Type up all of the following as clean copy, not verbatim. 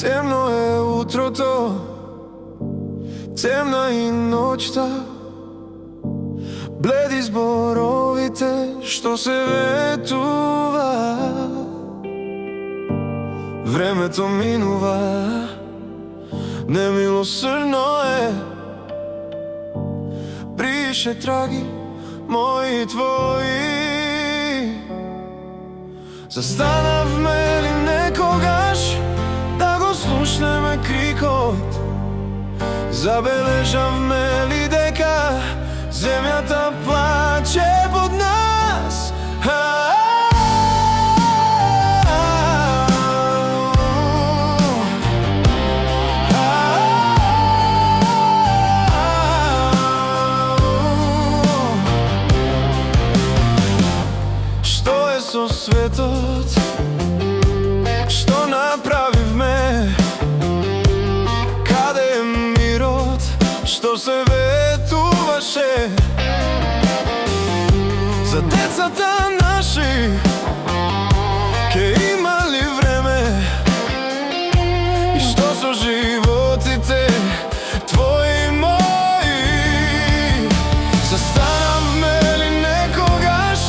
Темно е утрото, темна и ноќта, бледи зборовите што се ветува. Времето минува, немилосрдно е, брише траги мои и твои. Застанавме ли некогаш да го слушнеме крикот? Забележавме ли дека земјата плаче под нас? Што е со светот? Што направивме? Каде е мирот што се ветуваше? За децата наши ке има ли време? И што со животите твои и мои? Застанавме ли некогаш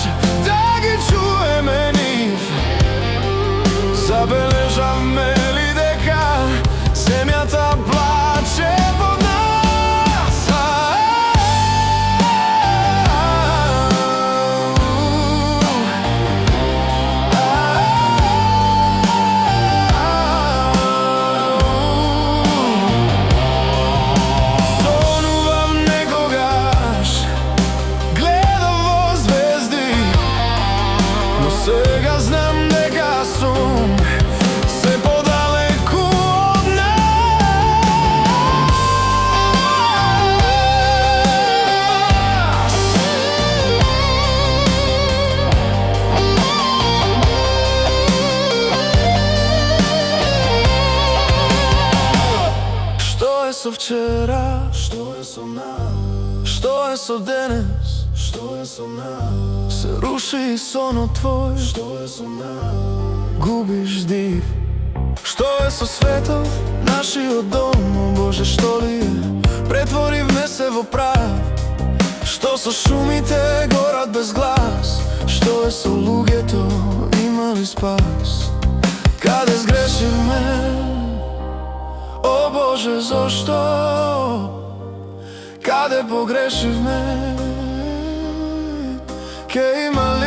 да ги чуеме нив? Забележавме ли дека земјата плаче под нас? Сонував некогаш, гледав во звезди, но сега знам дека сум се подалеку од нас. Што е со вчера? Што е со нас? Што е со денес? Што е со нас? Се руши и сонот твој. Што е со нас? Губиш див. Што е со светот? Нашиот дом, о Боже, што ли е? Претворивме се во прав. Што со шумите горат без глас? Што е со луѓето? Има ли спас? Каде сгрешивме? О Боже, зошто? Каде погрешивме? Ке има